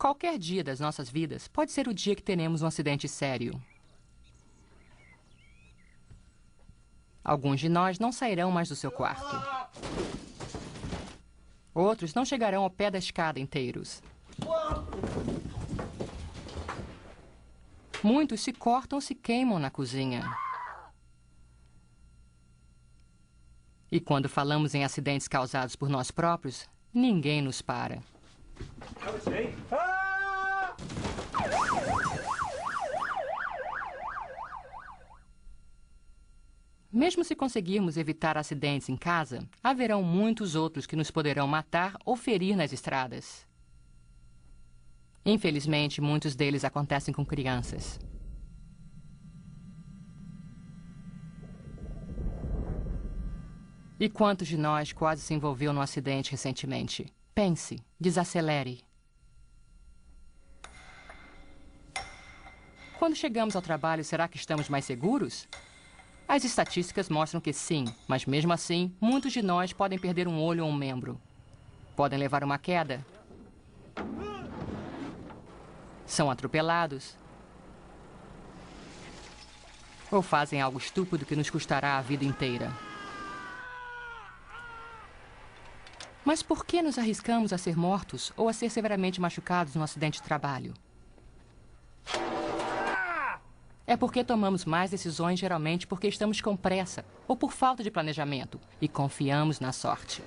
Qualquer dia das nossas vidas pode ser o dia que teremos um acidente sério. Alguns de nós não sairão mais do seu quarto. Outros não chegarão ao pé da escada inteiros. Muitos se cortam ou se queimam na cozinha. E quando falamos em acidentes causados por nós próprios, ninguém nos para. Mesmo se conseguirmos evitar acidentes em casa, haverão muitos outros que nos poderão matar ou ferir nas estradas. Infelizmente, muitos deles acontecem com crianças. E quantos de nós quase se envolveu num acidente recentemente? Pense, desacelere. Quando chegamos ao trabalho, será que estamos mais seguros? As estatísticas mostram que sim, mas mesmo assim, muitos de nós podem perder um olho ou um membro. Podem levar uma queda. São atropelados. Ou fazem algo estúpido que nos custará a vida inteira. Mas por que nos arriscamos a ser mortos ou a ser severamente machucados num acidente de trabalho? É porque tomamos más decisões geralmente porque estamos com pressa ou por falta de planejamento e confiamos na sorte.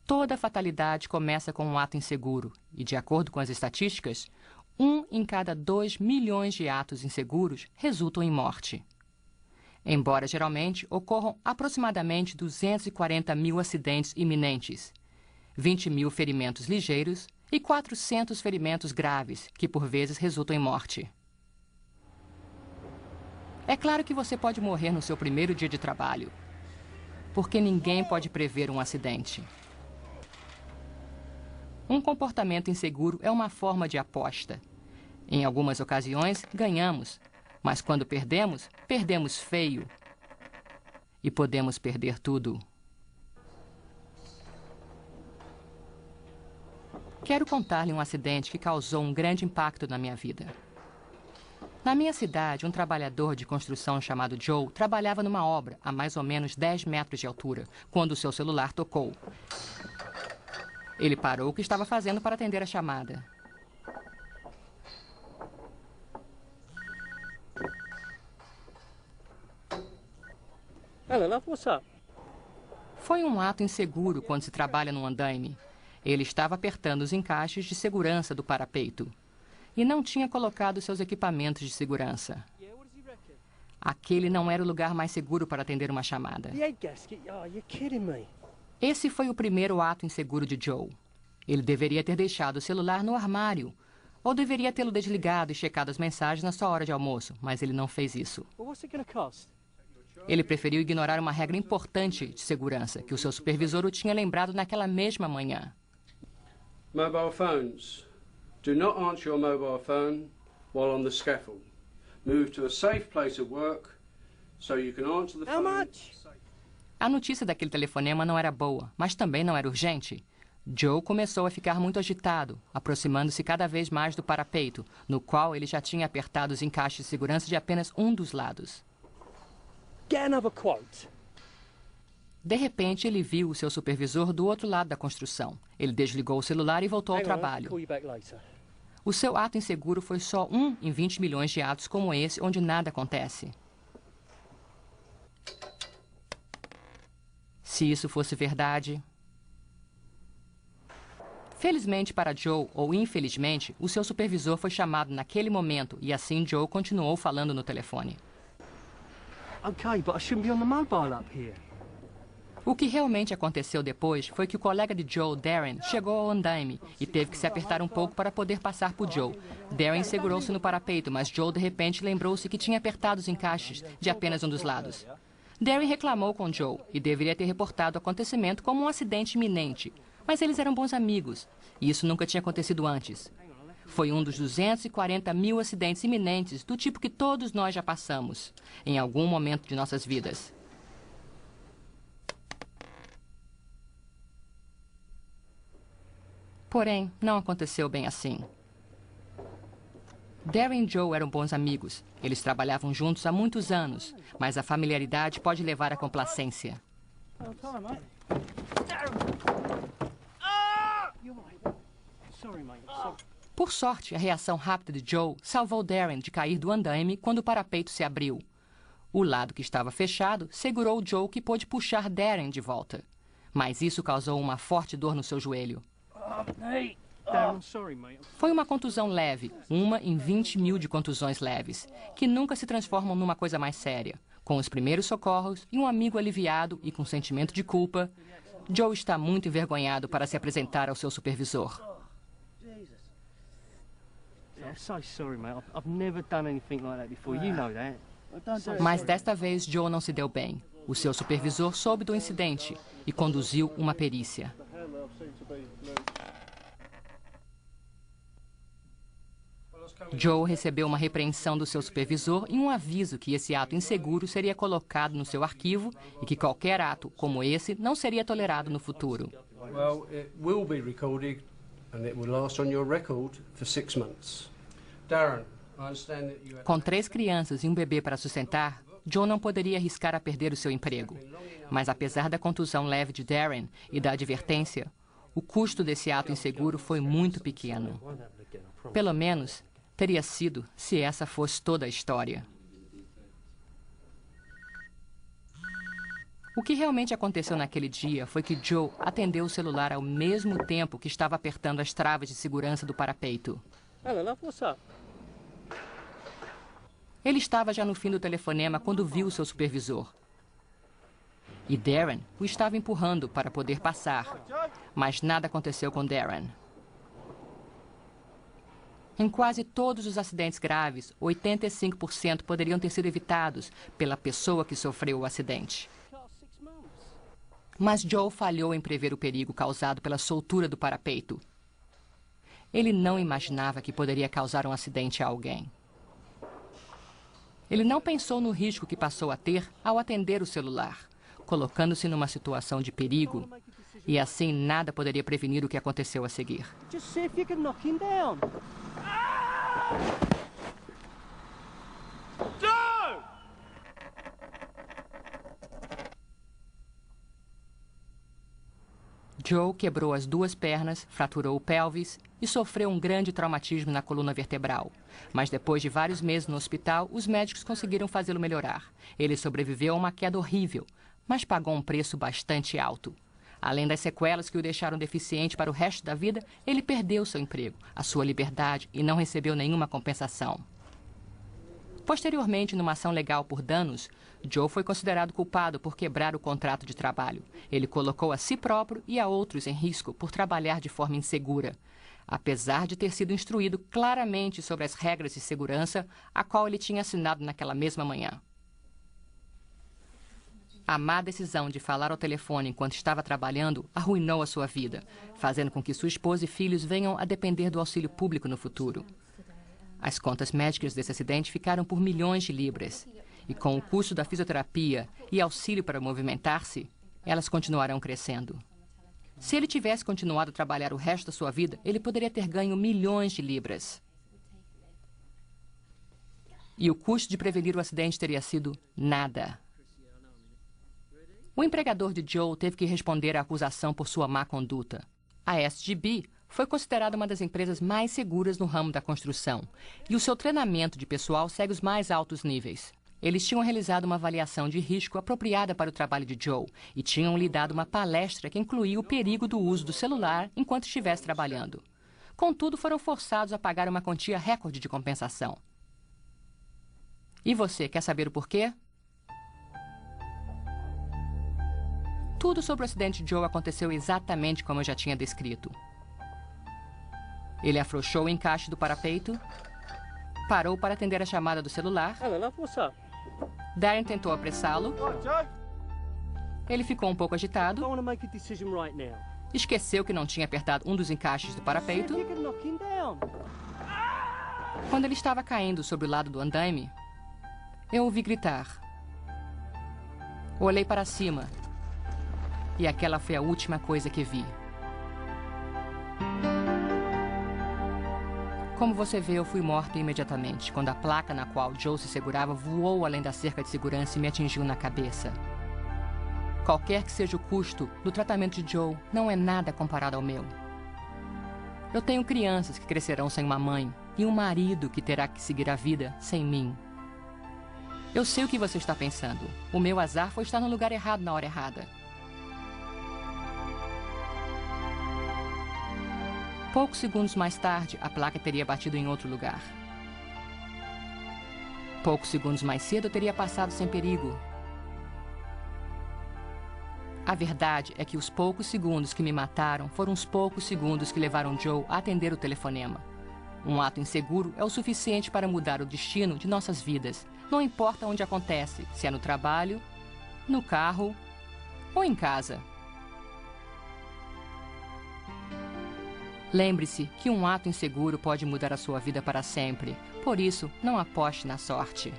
Toda fatalidade começa com um ato inseguro e, de acordo com as estatísticas, 1 em cada 2 milhões de atos inseguros resultam em morte. Embora geralmente ocorram aproximadamente 240 mil acidentes iminentes, 20 mil ferimentos ligeiros e 400 ferimentos graves, que por vezes resultam em morte. É claro que você pode morrer no seu primeiro dia de trabalho, porque ninguém pode prever um acidente. Um comportamento inseguro é uma forma de aposta. Em algumas ocasiões, ganhamos, mas quando perdemos, perdemos feio. E podemos perder tudo. Quero contar-lhe um acidente que causou um grande impacto na minha vida. Na minha cidade, um trabalhador de construção chamado Joe trabalhava numa obra a mais ou menos 10 metros de altura, quando o seu celular tocou. Ele parou o que estava fazendo para atender a chamada. Hello, love, what's up? Foi um ato inseguro quando se trabalha num andaime. Ele estava apertando os encaixes de segurança do parapeito e não tinha colocado seus equipamentos de segurança. Aquele não era o lugar mais seguro para atender uma chamada. Esse foi o primeiro ato inseguro de Joe. Ele deveria ter deixado o celular no armário ou deveria tê-lo desligado e checado as mensagens na sua hora de almoço, mas ele não fez isso. Ele preferiu ignorar uma regra importante de segurança que o seu supervisor o tinha lembrado naquela mesma manhã. Mobile phones. Do not answer your mobile phone while on the scaffold. Move to a safe place of work so you can answer the phone. How much? A notícia daquele telefonema não era boa, mas também não era urgente. Joe começou a ficar muito agitado, aproximando-se cada vez mais do parapeito, no qual ele já tinha apertado os encaixes de segurança de apenas um dos lados. Get another quote. De repente, ele viu o seu supervisor do outro lado da construção. Ele desligou o celular e voltou ao Hang on, I'll trabalho. call you back later. O seu ato inseguro foi só 1 em 20 milhões de atos como esse, onde nada acontece. Se isso fosse verdade... Felizmente para Joe, ou infelizmente, o seu supervisor foi chamado naquele momento e assim Joe continuou falando no telefone. Okay, but I shouldn't be on the mobile up here. O que realmente aconteceu depois foi que o colega de Joe, Darren, chegou ao andaime e teve que se apertar um pouco para poder passar por Joe. Darren segurou-se no parapeito, mas Joe de repente lembrou-se que tinha apertado os encaixes de apenas um dos lados. Darren reclamou com Joe e deveria ter reportado o acontecimento como um acidente iminente, mas eles eram bons amigos e isso nunca tinha acontecido antes. Foi um dos 240 mil acidentes iminentes do tipo que todos nós já passamos em algum momento de nossas vidas. Porém, não aconteceu bem assim. Darren e Joe eram bons amigos. Eles trabalhavam juntos há muitos anos, mas a familiaridade pode levar à complacência. Por sorte, a reação rápida de Joe salvou Darren de cair do andaime quando o parapeito se abriu. O lado que estava fechado segurou Joe, que pôde puxar Darren de volta. Mas isso causou uma forte dor no seu joelho. Foi uma contusão leve, uma em 20 mil de contusões leves, que nunca se transformam numa coisa mais séria. Com os primeiros socorros e um amigo aliviado e com sentimento de culpa, Joe está muito envergonhado para se apresentar ao seu supervisor. Mas desta vez Joe não se deu bem. O seu supervisor soube do incidente e conduziu uma perícia. Joe recebeu uma repreensão do seu supervisor e um aviso que esse ato inseguro seria colocado no seu arquivo e que qualquer ato como esse não seria tolerado no futuro. Well, it will be recorded and it will last on your record for 6 months. Darren, I understand that you... Com 3 crianças e um bebê para sustentar, Joe não poderia arriscar a perder o seu emprego. Mas apesar da contusão leve de Darren e da advertência, o custo desse ato inseguro foi muito pequeno. Pelo menos teria sido se essa fosse toda a história. O que realmente aconteceu naquele dia foi que Joe atendeu o celular ao mesmo tempo que estava apertando as travas de segurança do parapeito. Hello, love, what's up? Ele estava já no fim do telefonema quando viu o seu supervisor. E Darren o estava empurrando para poder passar. Mas nada aconteceu com Darren. Em quase todos os acidentes graves, 85% poderiam ter sido evitados pela pessoa que sofreu o acidente. Mas Joe falhou em prever o perigo causado pela soltura do parapeito. Ele não imaginava que poderia causar um acidente a alguém. Ele não pensou no risco que passou a ter ao atender o celular, colocando-se numa situação de perigo, e assim nada poderia prevenir o que aconteceu a seguir. Just see if you can knock him down. Joe! Joe quebrou as 2 pernas, fraturou o pelvis e sofreu um grande traumatismo na coluna vertebral. Mas depois de vários meses no hospital, os médicos conseguiram fazê-lo melhorar. Ele sobreviveu a uma queda horrível, mas pagou um preço bastante alto. Além das sequelas que o deixaram deficiente para o resto da vida, ele perdeu seu emprego, a sua liberdade e não recebeu nenhuma compensação. Posteriormente, numa ação legal por danos, Joe foi considerado culpado por quebrar o contrato de trabalho. Ele colocou a si próprio e a outros em risco por trabalhar de forma insegura, apesar de ter sido instruído claramente sobre as regras de segurança a qual ele tinha assinado naquela mesma manhã. A má decisão de falar ao telefone enquanto estava trabalhando arruinou a sua vida, fazendo com que sua esposa e filhos venham a depender do auxílio público no futuro. As contas médicas desse acidente ficaram por milhões de libras, e com o custo da fisioterapia e auxílio para movimentar-se, elas continuarão crescendo. Se ele tivesse continuado a trabalhar o resto da sua vida, ele poderia ter ganho milhões de libras. E o custo de prevenir o acidente teria sido nada. O empregador de Joe teve que responder à acusação por sua má conduta. A SGB foi considerada uma das empresas mais seguras no ramo da construção, e o seu treinamento de pessoal segue os mais altos níveis. Eles tinham realizado uma avaliação de risco apropriada para o trabalho de Joe e tinham lhe dado uma palestra que incluía o perigo do uso do celular enquanto estivesse trabalhando. Contudo, foram forçados a pagar uma quantia recorde de compensação. E você quer saber o porquê? Tudo sobre o acidente de Joe aconteceu exatamente como eu já tinha descrito. Ele afrouxou o encaixe do parapeito, parou para atender a chamada do celular. Hello, love, what's up? Darren tentou apressá-lo. Right, Joe? Ele ficou um pouco I agitado, want to make a decision right now. esqueceu que não tinha apertado um dos encaixes do See if parapeito. you can knock him down. Quando ele estava caindo sobre o lado do andaime, eu ouvi gritar. Olhei para cima e aquela foi a última coisa que vi. Como você vê, eu fui morta imediatamente, quando a placa na qual Joe se segurava voou além da cerca de segurança e me atingiu na cabeça. Qualquer que seja o custo do tratamento de Joe, não é nada comparado ao meu. Eu tenho crianças que crescerão sem uma mãe e um marido que terá que seguir a vida sem mim. Eu sei o que você está pensando. O meu azar foi estar no lugar errado na hora errada. Poucos segundos mais tarde, a placa teria batido em outro lugar. Poucos segundos mais cedo, eu teria passado sem perigo. A verdade é que os poucos segundos que me mataram foram os poucos segundos que levaram Joe a atender o telefonema. Um ato inseguro é o suficiente para mudar o destino de nossas vidas. Não importa onde acontece, se é no trabalho, no carro ou em casa. Lembre-se que um ato inseguro pode mudar a sua vida para sempre. Por isso, não aposte na sorte.